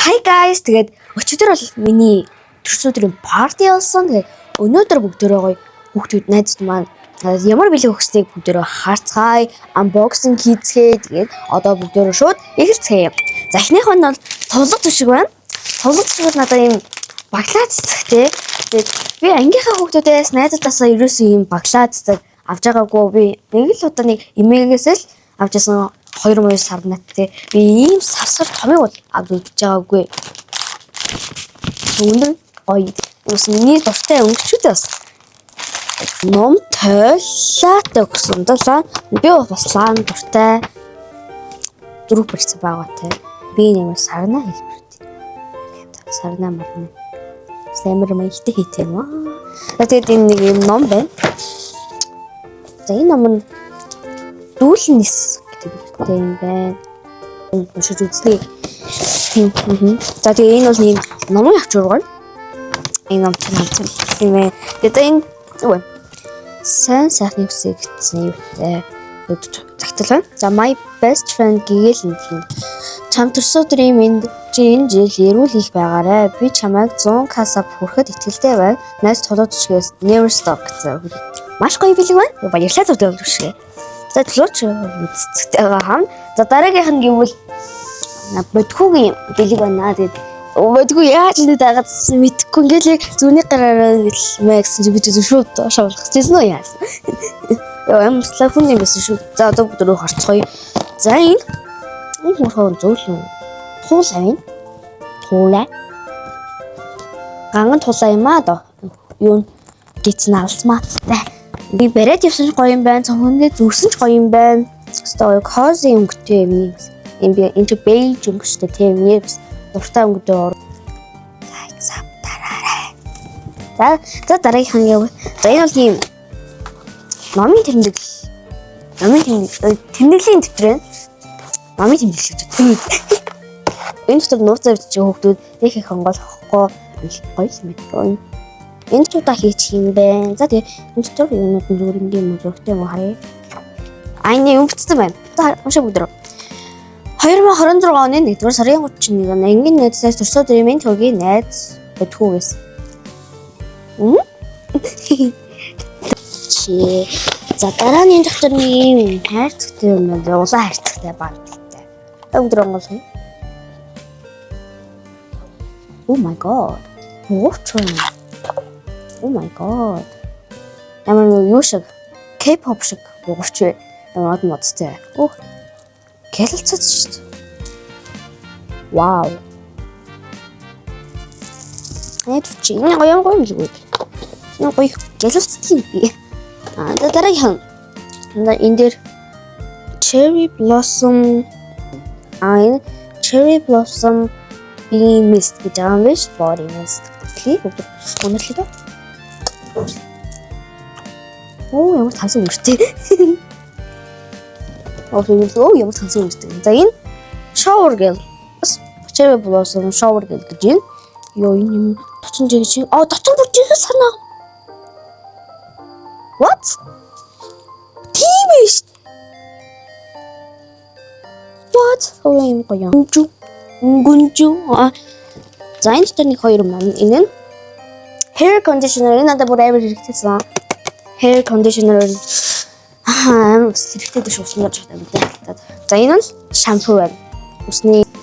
Hi guys, тэгээд өчигдөр бол миний төрсөдрийн парти болсон. Тэгээд өнөөдөр бүгдөө гоё хүүхдүүд найзууд маань ямар бэлэг өгснгийг бүгдөө харцгаая, unboxing хийцгээе. Тэгээд одоо бүгдөө шууд эхэлцгээе. За эхнийх нь бол тулга төшиг байна. Тулга төшиг надад ийм баглаа цэцэгтэй. Тэгээд би ангийнхаа хүүхдүүдээс найзуудаасаа ерөөсөө ийм баглаа цэцэг авч байгаагүй. Би нэг л удаа нэг эмээгээс л авчихсан 2 сар наттай. Би ийм савсар томыг бол авч үзэж байгаагүй. Өндөр гоё. Ус миний дуртай өнгөчүүд бас. Ном тойлаатай өгсөн даа. Би бас лаан дуртай. 4% байгаатай. Би нэмэр сарна хэлбэртэй. Сарна марна. Слаймер мэйхтэй хийтэй юм аа. Тэгээд энэ нэг юм ном байна. За энэ ном нь дүүлнэс гэдэг юм байна. Уншиж үзлээ. За тэгээ энэ бол нэг номын авчургал. Энэ ном чинь юм ээ. Тэгээд энэ үгүй. Сайн сайхны үсэг гэсэн юутай загтал байна. За my best friend гээл нэг юм. Чам төрсөдрийн минь чи энэ жил эрүүл их байгаарэ. Би чамайг 100 касап хүрэхэд итгэлтэй байна. Найс толоод чигээс never stop гэсэн. Маш гоё бэлэг байна. Баярлалаа зөвлөж өгшгэ. За төлөөч үзцэгтэй байгаа хам. За дараагийнх нь гэвэл бодхуугийн бэлэг байна. Тэгээд бодхуу яаж ингэ дагаад мэдхгүй ингээл яг зүүнний гараараа мэ гэсэн чи би шууд шавлах гэсэн үү яасан. Яа юм телефон юм байсан шүү. За одоо бүгд рүү харцгаая. За энэ мөрхөн зөөлөн туулаа байна. Туулаа. Ганган туулаа юм аа доо. Юу гитсэн алцмааттай. Би бариад явсан ч гоё юм байна. Цонхондоо зүрсэн ч гоё юм байна. Өстой кози өнгөтэй юм. Энэ би энэ бейж өнгөтэй тийм нэр дуртай өнгөтэй ор. Лайк саб тараарай. За дараагийнх нь яв. За энэ бол ийм номын тэмдэглэл. Номын тэмдэглэлийн дэвтэр. Номын тэмдэглэл. Энэ дотор нууц завьж хүүхдүүд их хонгол хохгүй гоё юм байна. Энэ ч удаа хийчих юм байна. За тэгээ энэ дотор юмнууд нь зүрхэнгийн мөрөгтэй юм харъя. Айны өнгөцсөн байна. За уншаа бүгд. 2026 оны 1-р сарын 31-нд ангийн найзаас төрсөдрийн минь төгийн найз бодхуугээс. Чи за дараагийн дотор нэг юм хайрцагтай юм байна. Улаан хайрцагтай банттай. Бүгд онгол. Oh my god. Oh my god. Ямар юу шиг K-pop шиг бугууч вэ? Ямар модтой. Оо. Гэлцэж шүү дээ. Вау. Эд чи энэ гоё юм л үү? Энэ гоё гэлцдэг юм. Дараагийн энэ дээр cherry blossom being mist гэж байгаа юм биш body mist гэхлий өнөрлөө дөө. Оо ямар тансан үртэй. Оо ямар тансан үртэй. За энэ shower gel бас cherry blossom shower gel гэж юм. Йоо энэ юм тоцон жиг. Тоцон бүржиг санаа. What? Тийм биш. What? Оо юм гоё. Гүнжүү. За энэ ч нэг хоёр маань энэ нь hair conditioner надад бүр амар хэрэгтэйсэн. Hair conditioner хэрэгтэй дэш усан гэж боддог. За энэ нь шампу байна.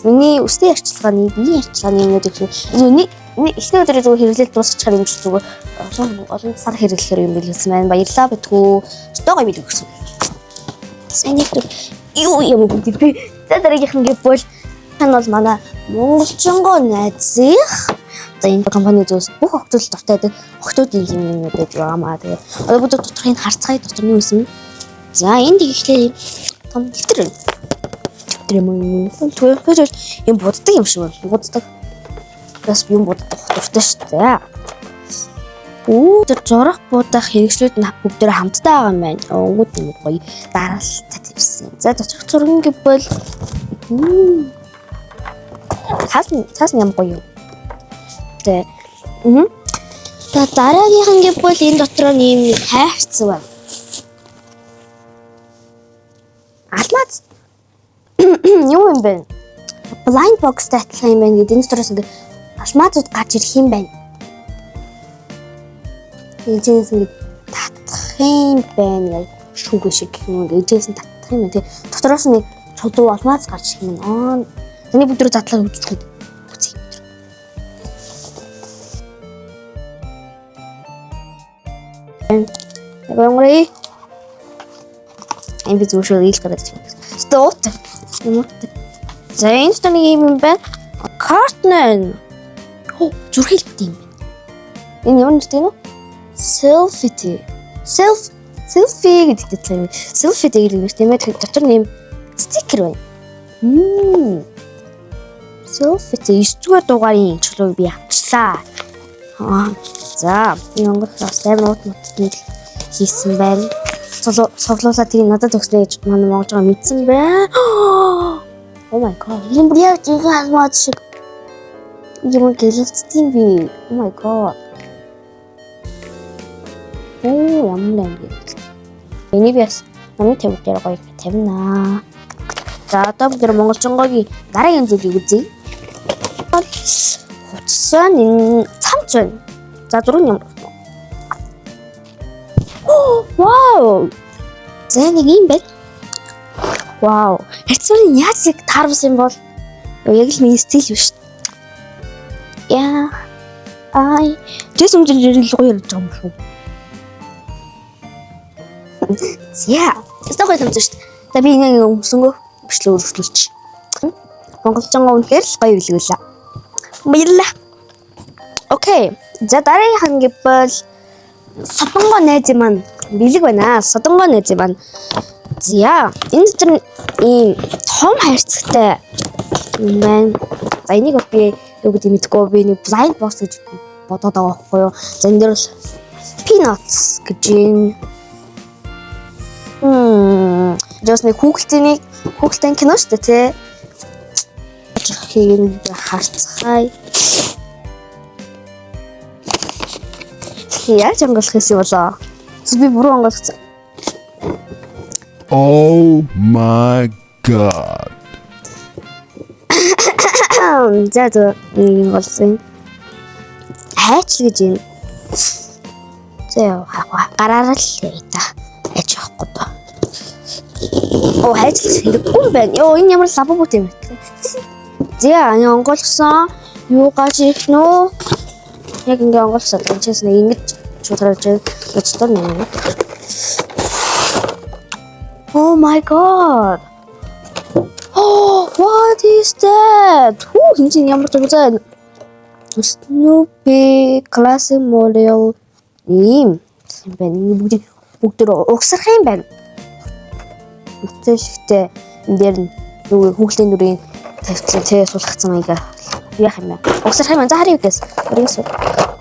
Миний үсний арчилгааны биеийн арчилгааны юмнууд их энэ эхний өдрөө зүгээр хэрэглэл дуусчихаар юм шиг зүгээр олон сар хэрэглэхээр юм билгсэн байна. Баярлалаа битгүү. Өстой гоё билэг өгсөн. Энийг юу юм бэ? За дараагийнх нь гэвэл энэ бол манай монголчингоо найзих. За энэ компани зөөс бүх охтууд дуртай байдаг. Охтуудын юм байдаг яамаа. Тэгээ одоо бүгд доторхыг харцгаая доторны үсэн. За энд ихлээр том дэвтэр байна. Дэвтэр юм. Тэгвэл юм буддаг юм шиг байна. Буддаг. Бас юм буддаг дуртай шүү дээ. Тэр зураг будах хэрэгслүүд нь бүгдээ хамтдаа байгаа юм байна. Өнгөд юм гоё дараалалтай тавьсан. За доторх зургийн гэвэл цаас юм гоё юу. Тэ. За дараагийнх нь гэвэл энэ дотор нэг хайрцаг байна. Алмаз. Юу юм бэ? blind box-тай адилхан юм байна гэдэг энэ доороос ингээд алмазууд гарч ирэх юм байна. Ээжээс ингээд татах юм байна гэж шүүгээ шиг гэх юм. Ээжээс нь татах юм байна. Дотроос нэг чулуу алмаз гарч ирэх юм байна. Таны бүдрүү задлага үзчихгүй. Үзье. Гомрий. Энэ бид зөвшөөрөл ил гараад байна. Стоот. За энэ ч нэг юм байна. Картнен. Зүрхэл бит юм байна. Энэ ямар нэртэй нөө? Selfie гэдэг тийм. Selfie гэдэг нэр тийм ээ. Дотор нэм стикер байна. Selfie 9-р дугаарын чулууг би авчлаа. За, энэ онгоцоос таймууд хийсэн байна. Цоглуулаад тийм надад өгснэ гэж манай монголчууд мэдсэн байна. Oh my god. Энэ яг жинхэнэ алмаз шиг юм гэлэлцсэн би. Oh my god. Ямар юм бэ? Энийг яс намын төвд дээр гоё тавина. За одоо бид монголчонгогийн дараагийн зүйлийг үзье. Хуцсан энэ цамц байна. За дөрөв юм. Вау! За нэг юм байна. Вау! Хэцүүрийн яаж яг таарвсан бол яг л миний стил биш. Яа. Ай, тэсэм жирэл гоё ярьж байгаа юм шүү. Зя. Стогой юм шүү. За би энэ өмсөнгөө бичлээ өргөжлүүлчих. Монголчонгоо үнэхээр л гоё билгүүлээ. Баярлалаа. Окей. За дараагийн ханги бол Содонгоо найз маань бэлэг байна. Содонгоо найз маань. За энэ чинь ийм том хайрцагтай юм байна. За энийг би юу гэдэг мэдгүй би нэг blind box гэж бодоод байгаа байхгүй юу. За энэ дээр бол peanuts гэж юм. Жос нэг хүүхэлдэйн кино шүү дээ тий. Хийг харцгаая. Яаж онгойлох юм болоо? Би бүрэн онгойлгоцсон. Oh my god. За нэг болсон. Хайчл гэж юм. За гараараа л та. Хайч авахгүй доо. Оо хайчл хэрэггүй байна. Йоо энэ ямар лабобот юм бэ? За энэ онгойлгосон. Юу гаж ирэх нөө? Яг ингээ онгойлгосоо чээс нэг ингэж шударж өчтөр нэ. Oh my god. Oh, what is that? Хин чинь ямар ч үзээ. Snoopy classic model ийм байна. Бүгд угсрах юм байна. Бүтээлхтэй энэ дээр нөгөө хүүхлийн дүрийн тавьсан тэ суулгацсан маяга яах юм бэ? Угсрах юм. За харъя үгээс.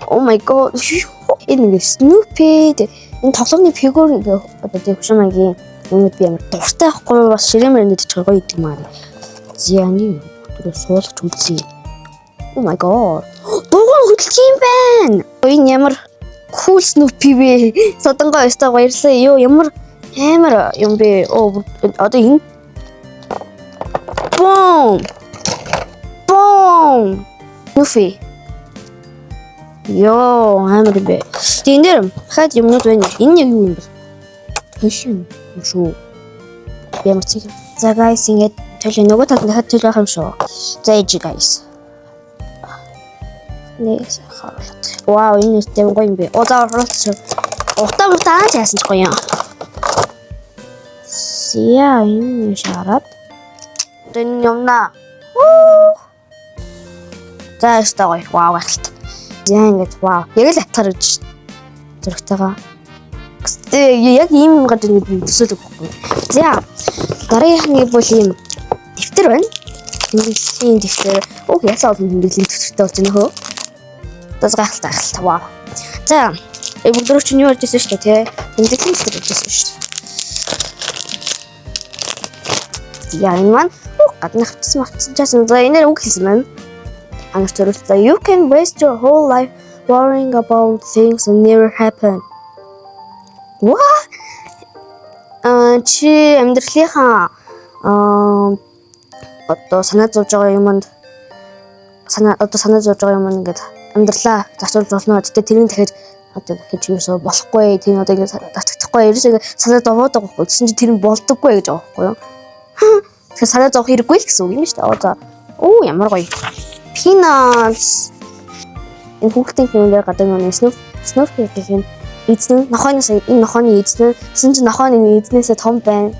Oh my god. Энэ нэг Snoopy энэ тоглоомны фигур одоо тийм хөшмагийн өнөд би ямар дуртай байхгүй бас ширэмэр нэдэж гоё идэг маань. Зяны түрүү суулгаж үзье. Oh my god. Дугуй хөдөлж юм байна. Энэ ямар cool Snoopy вэ? Содонгоо өстө баярлаа. Йоо ямар амар юм бэ? Одоо энэ Boom. Snoopy. Йоо амар бэ. Тийм дээр хаад юмнууд байна. Энэ юу юм бэ? Хэшин шүү. Ямар ч юм. За guys ингээд төлөө нөгөө талд дахиад төлөө байх юм шүү. За ээж guys. Нээс харуулт. Вау энэ нэстэй гоё юм бэ. За харуулт. Утаа яасан ч гоё юм. Сия энэ шараад. Тэн юмна. За ястаа гоё. Вау гахалт. За ингээд вау. Яг л атгарч зөрөгтэйгаа. Яг ийм гад ингэ төсөөлөг байхгүй. За дараагийн бол ийм дэвтэр байна. Тэмдэглэлийн дэвтэр. Ясаа олон тэмдэглэлийн дэвтэртэй болж байна хөө. Тас гахалт. Вау. За бүгдөө ч юу болж ирсэн шүү дээ тий. Тэмдэглэлийн дэвтэр болж ирсэн шүү дээ. Яа энэ маань гадна хавцсан часан. За энэ үг хэлсэн байна. Англи төрөлтэй. You can waste your whole life worrying about things that never happen. What? Чи амьдралынхаа одоо санаа зовж байгаа юмд санаа зовж байгаа юм ингээд амьдралаа зарцуулж болно. Тэгтээ тэрийг дахиж одоо дахиж юусоо болохгүй. Тэр одоо ингээд татчихгүй. Ерөөсөө санаа зовоод байгаа байхгүй. Тэгсэн чинь тэр нь болдоггүй гэж байгаа байхгүй юу? Тэгэхээр санаа зовох хэрэггүй л гэсэн үг юм шүү дээ. Оо ямар гоё. Peanuts. Энэ хүүхдийн хүмүүнээр гадаг нэг Snoopy гэх юм эзэн нохойноос энэ нохойны эзэн гэсэн чинь нохойны эзнээсээ том байна.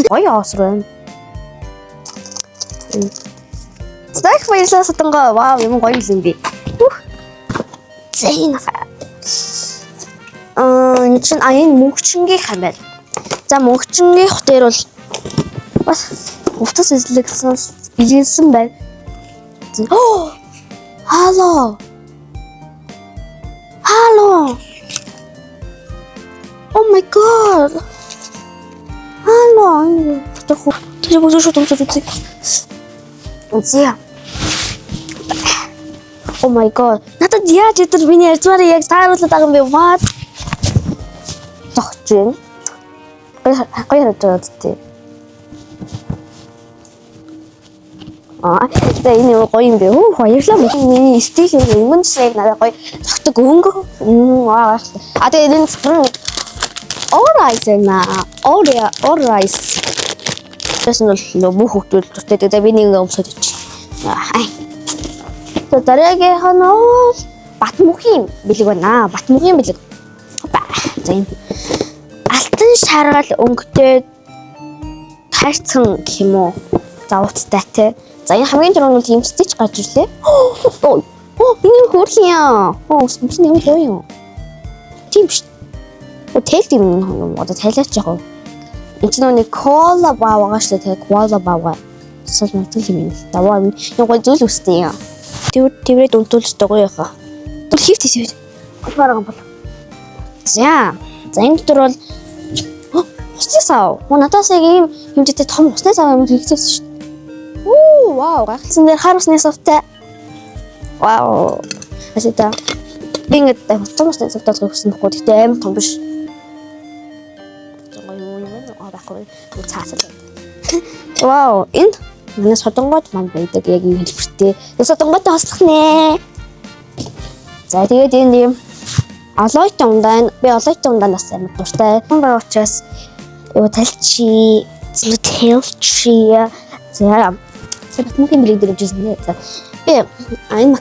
Гоё осроо. Snack баярлалаа сатангаа. Вау, юм гоё юм би. Зэйн. Энэ мөнхчингийн хам байл. За мөнхчингийн хот дээр бол бас утас илгэсэн байна. Оо! Хало. Oh my god. Хало. Тэр бүгд шууд өмсөж үзье. Үзье. Oh my god. Надад яаж өдөр миний ярьцварыг яг тааруулаад байгаа юм бэ? What? Тогтжин. Гоё харагдаж байгаа зү. За энэ гоё юм бэ? Баярлалаа. Миний стил юм шиг надад гоё тогтог өнгө. Вау. Тэгээ энэ спринг Alright. Тэсэн бол бүх хүмүүс дуртай. Тэгээ би нэг өмсөж чи. За дараагийнх нь Батмүхийн бэлэг байна. Батмүхийн бэлэг. За энэ алтан шаргал өнгөтэй тайрцсан гэх юм уу? За уцтай те. За энэ хамгийн түрүүнд бол ийм стич гарч ирлээ. Энэ хөрлийн яа. Өмсөн юм гоё юм. Тийм шүү. Тэл юм одоо тайлаач яг. Энд чинь нэг кола баавгаа шүү дээ. Кола баавгаа. Сул мэдл юм. Даваа юм гой зүйл үстэй юм. Тэрээд унтуулж байгаа яха. Түр хийвт хийв. Бараг юм бол. За энэ дотор бол усны сав. Надаас яг ийм хэмжээтэй том усны сав юм хэрэгцээсэн шүү дээ. Вау, гайхалсан дээр хар усны савтай. Вау. Асита. Би ингээд том усны савтай гэсэн байхгүй. Тэгтээ амар том биш. Вау, энэ манай содонгод маань байдаг яг энэ хэлбэртэй. Содонготой хослох нэ. За тэгээд энэ юм олойтой ундаа би олойтой ундаанаас амар дуртай. Хүн байгаа учраас юу талчи, зэлтэлчи. За мөнгөний бэлэг дээр үжсэн нэ. За би энэ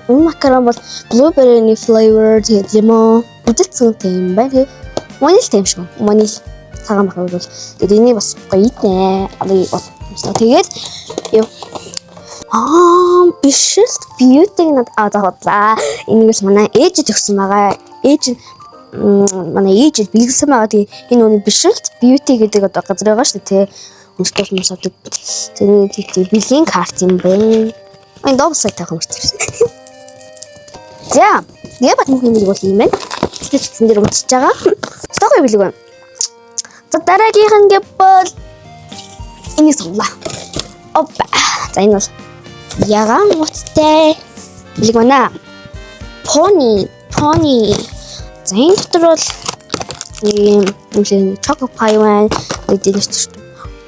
макарон бол blueberry flavor тэгээд лимон үдэлцэнтэй юм байна. Ванил тийм шүү. Ванил цагаан бахад бол тэгээд энийг бас гоё нэ. Тэгээд юу бишэлт beauty надад заахлаа. Энийг л манай ээжэд өгсөн байгаа. Манай ээжэд бэлгэлсэн байгаа. Тэгээд энэ үний бишэлт beauty гэдэг одоо газар байгаа шүү дээ. Өнцгөл хүмүүс авдаг. Тэгээд бэлгийн карт юм байна. Энэ доб сайтаа хүмүүст. За, яг Батмүхийн бэлэг бол юм байна. Стичсэн дээр унтж байгаа. Стокой бэлэг байна. За дараагийнх нь гэбэл энийг сонглаа. Опа. За энэ бол ягаан утастай бэлэг байна. Pony. За энэ дотор бол ийм choco pie байна. Тэгээд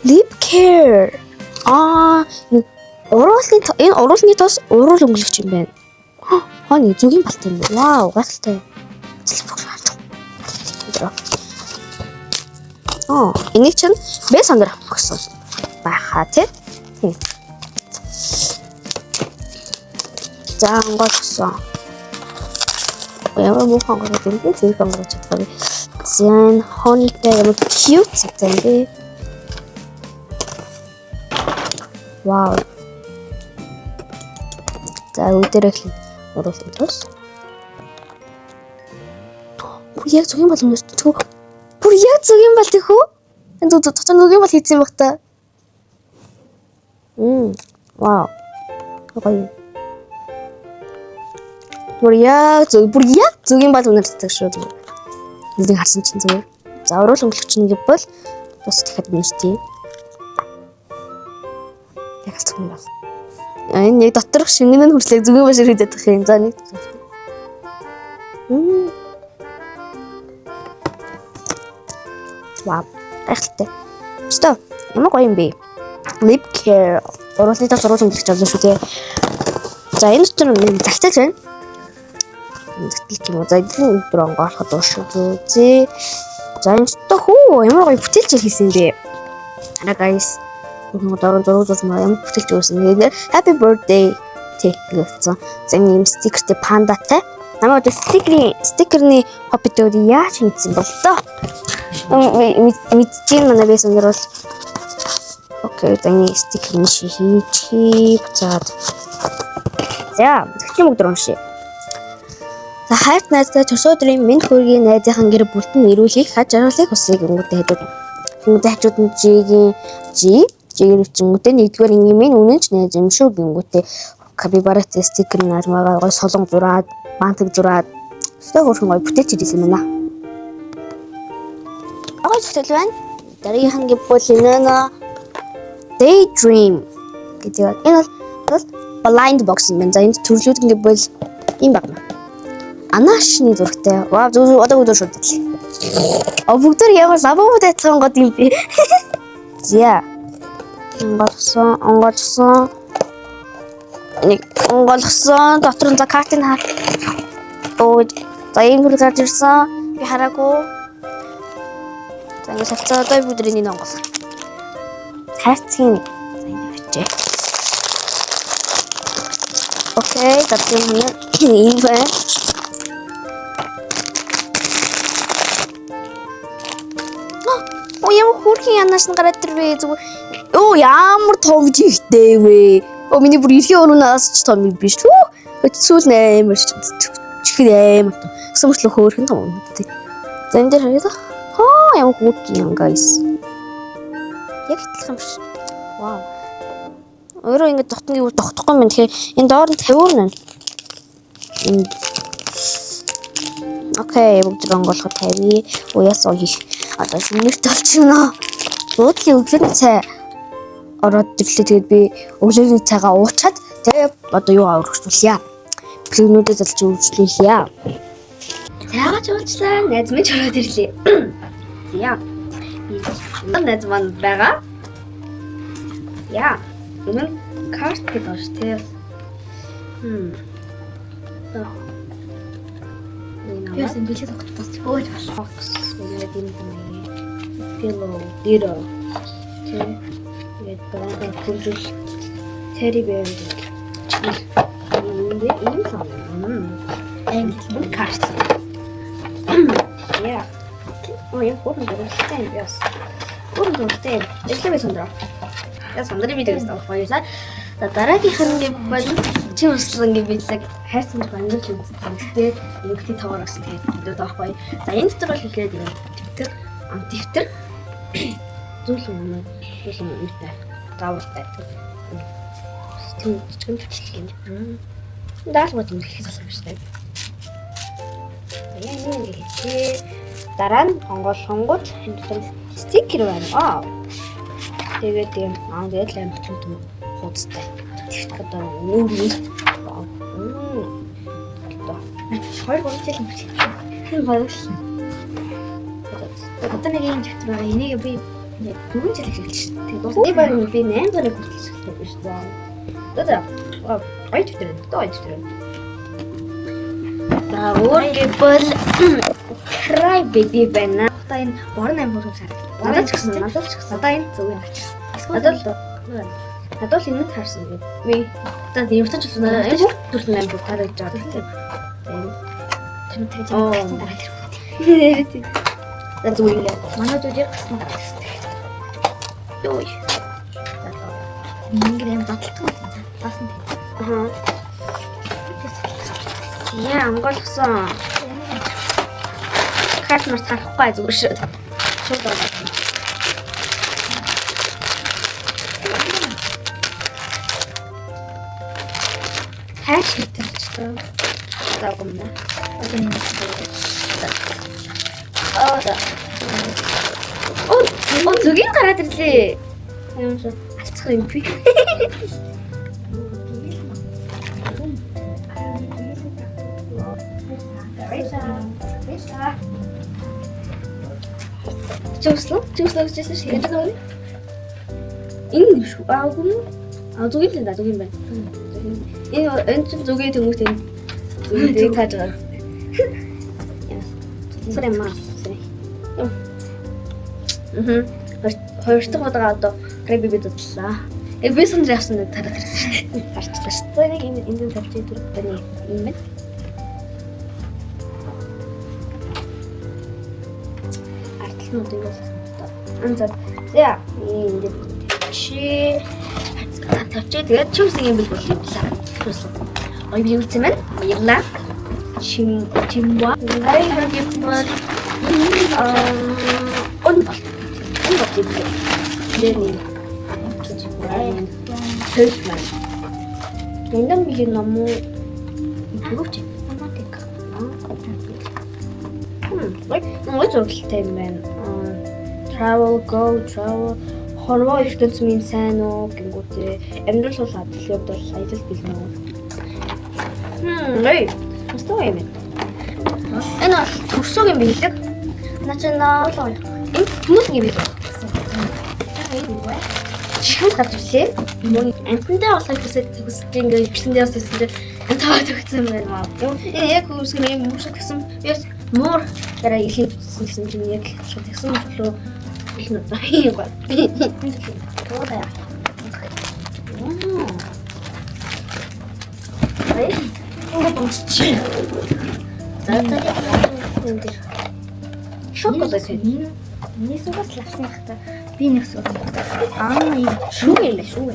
lip care. Энэ уруулны тос уруул өнгөлөгч юм байна. Хоны зүгийн балт юм байна. Вау, гайхалтай. Энийг чинь бэ сандрах гэсэн байхаа тийм. За онгоцсон. Ямар муухан онгоц юм бэ? Зэрэг онгоц чадвар. Зэн хонитой ямар cute цэцэн бэ? Вау. За өдөрөх уруулах тус. Яг зүгийн бол юм шүү. Бүр яг зүгийн бол тэхүү. Энэ зүгийн бол хийсэн баг та. Вау. Гоё. Бүр яг зүгийн бол үнэрдэг шүү. Энийг харсан чинь зүгээр. За уруул өнгөлөгч нь гэвэл бас тэгэхэд үнэстэй. Яг зүгийн бол. Энэ яг доторх шингэн нь хүрслээ зүгийн башир хийдэг юм. За нэг. Вау. Гайхалтай. Өстөө ямар гоё юм бэ? Lip care. Уралдаа зургуулсан гэж авсан шүү дээ. За энэ дотор нэг загтал байна. Загтал юм уу? За энэ дотор онгоолоход уушгүй зөө. За энэ дотор хөө ямар гоё бүтээлч хийсэн бэ? Ара guys. Бүгд орон зургуулсан ямар бүтээлч өгсөн. Тэгээд happy birthday тэг гэсэн. За энэ стикертэй пандатай. Намайг стикерний хоппитод яаж хийсэн бол тоо? Мэдчихээн манай байсан дэр бол окей, таны стикер хийчих. За, зөкчийн бүгд уншия. За, хайрт найзтай төсөөдрийн минь хүргийн найзынхан гэр бүлтэн ирүүлэх хаж аруулыг хүсэе гингүүтэй хэдүүд. Гингүүтэй хажууд нь жигээр үчингүүтэй нэгдүгээр ингийн минь үнэнч найз юм шүү гингүүтэй. Капибарат стикер нармагаа гой солон зураад, бантэг зураад өстой хөрхөн гой бүтээч ирсэн байна. Агай зөвхөн байна. Дараагийн гэр бүл энэ Daydream гэдэг. Энэ бол blind box юм байна. За энэ төрлүүд ингэ бол юм байна. Анашны зурагтай. Вау одоо өдөр шууд дэрлээ. Бүгд ямар лавууд айцсан гот юм бэ? За. Онгоцсон. Нэг онгоолгосон дотор нь за картын хаа. Оо за энэ бүр гарч ирсэн. Би хараагүй. За ингэ савцаа одоо бүдрийн энэ онгоолгоо. Хайрцгийн энэ бичээ. Окей, татсан юм байна. Оо ямар хөрхийн янаш нь гараад ирвэ зүгээр. Оо ямар том жигтэй вэ? Оо миний бүр эрхийн өрөөнөөс ч том биш үү? Өцсүүл нээр чихэр амар том. Өсөмжлөх хөөрхөн том юм тий. За энэ дээр харъя. Ямар хөрхийн guys. Яг итлэх юм биш. Вау. Өөрөө ингэ дотны юу тогтохгүй юм. Тэгэхээр энэ доор нь тавиурна. Окей, бүгд онгоолгоо тавья. Уяасаа хийх. Одоо нэрт болчихно. Буудлын өглөөний цай ороод ирлээ. Тэгээд би өглөөний цайгаа уучаад тэгээд одоо юугаа өргөжлүүлье. Плэгнүүдээ залж өргөжлүүлье. Цайгаа ч уучлаа. Найз минь ч ороод ирлээ. Яа. Найз маань байгаа. Яа. Энэ карт гэдэг байна шүү дээ. Яасан бэлээ тогт бас хөөж болох. Тэгээд юм байна. Pillow, dito. Тэгээд бараа хуржил teddy bear гэдэг. Энэ сан. Энэ карт. Яа. Ой, хурдан дөрөвтэй юм яас. Хурдан дөрөвтэй. Эхлээд сондроо. Я сондрын видеоос авахгүй. Дараагийнх нь бол чи өслөн ингэ бидлэг хайрцан банжуулж үзсэн. Тэгээд нэгтэй таваараас тэгээд видеод авахгүй. За энэ дотор бол хэлээд юм. Дэвтэр, антивтэр зүйлэн үүтэй. Заавалтай. Тэм чичгэн. Даалгууд юм хийх болох юм шиг байна. Яа нэг хэлээ. Дараа нь онгоолгонгууд энэ дотор стикер байна. Тэгээд юм тэгээд л амт юм хуудастай. Одоо нүүр. Хоёр гол жил юм чи. Хэн баярлалаа. Одоо нэг юм чигт байгаа. Энийг би 4 жил хэлж шээ. Тэгээд дуусны баг би 8 дараа хүртэл хэлсэн биш үү. Одоо ой төвтөр. За өөр бол Cry Baby байна. Одоо энэ борон 8 бүр харагдав. Надад ч гэсэн. Одоо энэ зөв юм ачиж. Надад л энэ харсан юм. Би одоо явтаж байна. Энэ төрсөн аим бүр харагдаж байгаа тийм. Тэр тэгж байсан дараа тэр. За зүгээр л. Манай зүгээр гасна гэсэн. Йой. Ингэрэм баталтай таасан тийм. Яа, анголсон. Карт март харахгүй зүгээр шүү. Шууд ороо. Хайш хийчихсэн. Тагомна. Оо зүгийн гараад ирлээ. Ямар ч алцах юм би. Чөслөө гэж хэлсэн шиг энэ нөө. Энэ шүү. Үгүй зүг юм да зүг юм байна. Энэ ч зүгийн тэмүүлт энэ. Зүгийн тааж байгаа. Сэрэ мас. Хоёр дахь удаага одоо грэби бидлээ. Яг бисэн яасан нэг тарах хэрэгтэй. Гарчлаа шүү дээ. Нэг энэ тавьчих дөрөвтэй нэг юм байна. Артлнуудыг бол анзаар. За энэ чи тавьчих. Тэгээд чимсэн юм бил болчихлаа. Туслаа. Ой би үлдсэн байна. Баярлаа. Чимва. Ай хагипмар. Он бол. Энэ бол тийм. Төлмөр. Эндэн би ном бүгд автоматик. Нэг зөвлөлтэй юм байна. Travel, go, travel. Хорвоо ертөнц минь сайн уу гингүүтээ амьдрал бол адлын хувьд бол аялал бэлэн үү. Эй. Өстой юм. Энэ бол төрсөг юм билэг. Начинаа энэ хүмүүс юм билэг. Чихэн гадарлээ. Мөн амтандаа болохыг хүсэж ингээд бичлэндээ бас хэлсэн чинь амтаа төгсөн байна. Энэ яг үсгэн юм шиг гэсэн. Яс муур дараа илээ гэсэн чинь яг шууд тэгсэн мэтлөө хэлнэ ба юм байна. Тоо. Эй, энэ бомчи. Заатаа энэ шоколад энэ. Нийсэн бас лавсан хата би нэг сууд. Шүү юм шүү.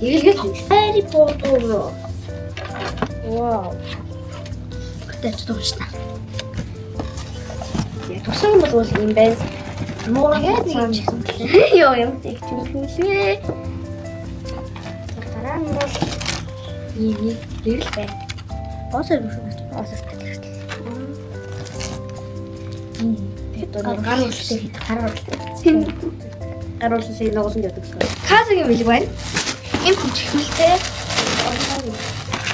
Игэлгэл Harry Potter. Вау. Гэтэ ч дууштай. Яг тусан бол юм байна. Муу яг юм. Йоо юм тэгтэлээ. Дараа нь бол ийм ирэл байна. Осоо сэтгэлээ. Гаруулсан ногоолн гэдэг. Казагийн билэг байна. Ийм хүчтэй.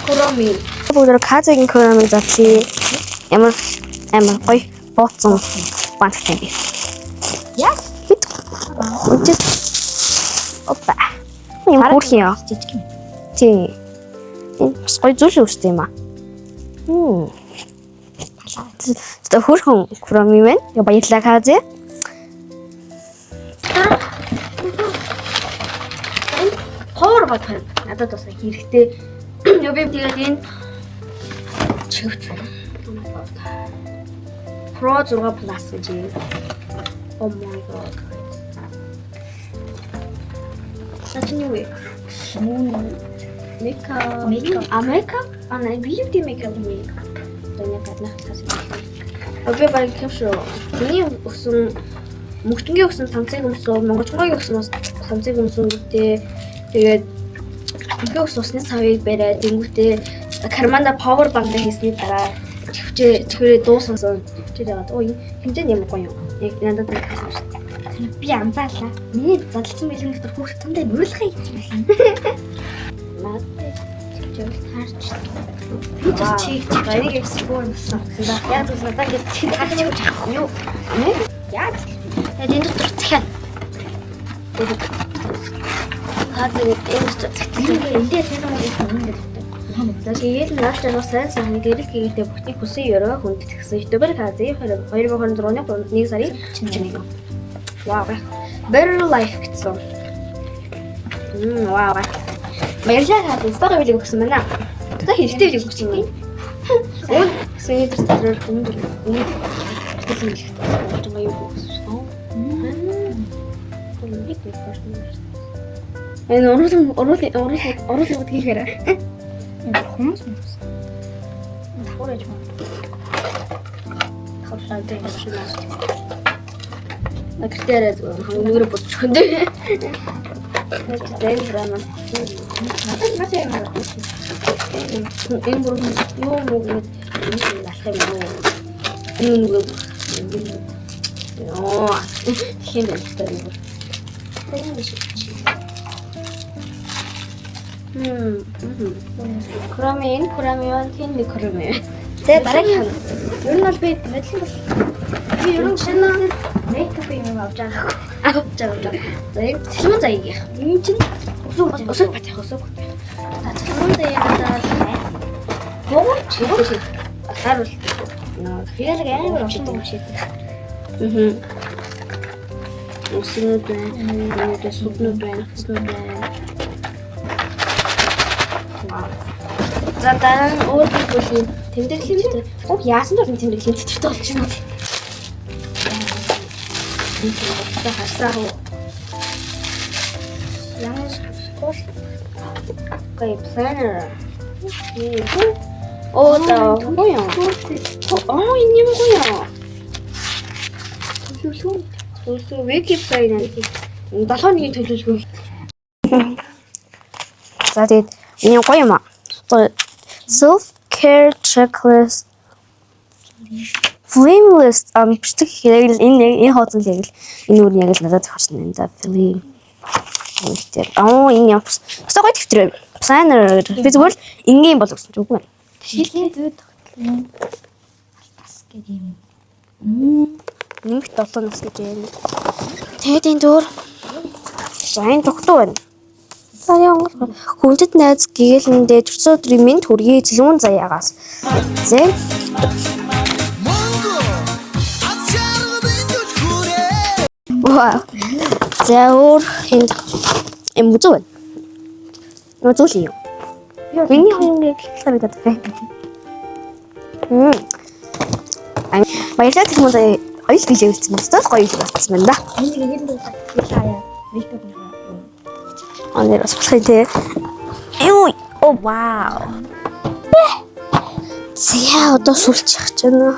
Куроми. Бүгд казагийн куроми задлаа. Ямар гоё бооцсон банктай би. Яа. Хит. Үчис. Опа. Юм хүрх юм. Тий. Бас гоё зүйл үүстэй юм аа. Тэ хөрхөн куроми мэн. Я баярлалаа казэ. Хоор бодох. Надад бас хэрэгтэй. Яа би тэгээд энэ чивч. Pro 6 Plus гэж. Oh my god. Сачни вэ? Мека. Ана бити мека вэ? Тэний гаднах тас. Обе баг кэмшөө. Миний өгсөн мөхтөнгийн өгсөн цамцыг өмсөн, монголчуудын өгсөн цамцыг өмсөн гэдэг. Тэгээд ингээ усны савыг бариад тэнгүүтээ карманда power bank хийсний дараа чихвэрээ дуусгасан. Тэр яагаад хэмжээний юм гоё юм. Яг надад би анзаалаа. Миний задлсан бэлэн дотор хүүхд тундаа мөрөлхэй гэж байна. Надад чивчэл таарч. Би ч чиг баярыг экспорт болсон. Яг л надад гэж таарч явж байгаа юм юу? Яг тэгээд энэ дотор захиа. Хазыг энэ сэтгэлгээ эндээ сайн юм гэдэг. Тэгээд наач нь сайн сайн гэрэл хийхдээ бүхний хүсэн ёроо хүнд тэгсэн. Ютубер хазыг 2024 оны 1 сарын 31. Вау. Better life гэсэн. Вау. Баярлалаа хазыг стори билег өгсөн байна. Та хэрэгтэй билег өгсөн байна. Өө сэний дээр өмнө хэлсэн билег. Томоо юу өгсөн. Энэ оруулах хийхээр. Хүмүүс мөн. Тахураж мөн. Тахураа дээр шилээ. Актерээ хангөр бодчих юм дээ. Нэг зээл рано. Нас юм аа. Энэ бүр юу муу нэг алхах юм уу? Энэ нэг оо хинэ стори. Энэ биш. Курамын тэн нэг курамын. Тэгээ дараагийн ер нь бол би мэдлэг бол Би ерөн шинэ мейкап юм авч байгаа. Авч байгаа. За яг цэлмэн заяа. Юм чинь өсөг бат яг өсөг. За цэлмэн заяа богоо чи. Харуул. Хэрэглэг амар амжилт юм шиг. Өсөг байна. Тэгээд сүднүүд байна. Сүднүүд байна. За дараа нь өөр бүлийн тэмдэглэлтэй. Уг яасан ч тэмдэглэлийн төвтэй болж байна. За хасаа хөө. Яаж хасах вэ? Planner. Оо да 뭐야? Энэ юм 뭐야? төлөвлөгөө 왜 이렇게 플레이는 7 хоногийн төлөвлөгөө. За тэгээд энэ гоё юм аа. Self care checklist. Flame list бичдэг хэрэг л энэ хооцол яг л энэ үр яг л надад тохирсон юм да. Flame. Энэ юм. Өстой гоё дэвтэр. Planner би зүгээр л ингийн бол гэсэн ч үгүй байна. Шилний зүй тогтлон бас гэдэг юм. Нэмэх 7 нас гэж юм. Тэгээд энэ дөр сайн тогтуу байна. Хүндэт найз гээлэндээ 40 өдрийн минь төргий цэлмэн заяагаас. Зэн Вау. За өөр энд юм үзүү байна. Нөө зүйл юм. Миний хоёрыг санагдаад байна. Баярлалаа цэлмэн заяа хоёр гэлээ үлдсэн байна. Стол гоё л болсон байна да. Энэ нэг юм хаяа. Мейкап юм. Онэр бас болох юм те. Юу. Оо вау. Зяа одоо сүлчих гэж байна.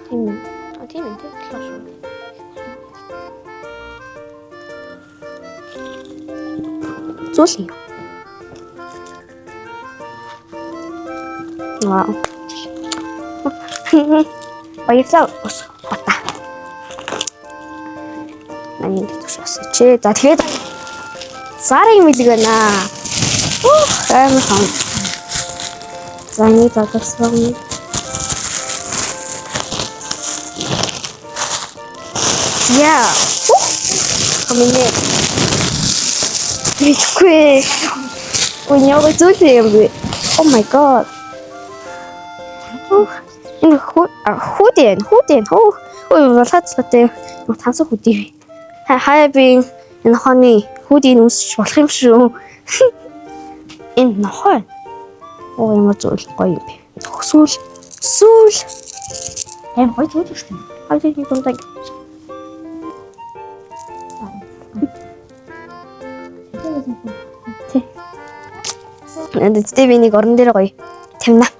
Тийм ээ те. Зүйл юм. Вау. Баярлалаа. Бата. Нани тушаас чи. За тэгээд сарын мэлэг байна. Амар хон. За нэг татсан. Яа. Каминэ. Бичгүй. Өнөөдөр зүйл юм бэ? Oh my god. Энэ хүүдэн. Ой, болцоотой. Тансан хүүдээ. Хаяа би энэ хооны хүүдийг үсч болох юм шүү. Энэ нохой. Оо юм зүйл гоё юм бэ. Сүүл. Эм гоё зүйл шүү дээ. Хаяа би тундаг. Тэ би нэг орон дээр гоё. Тавина.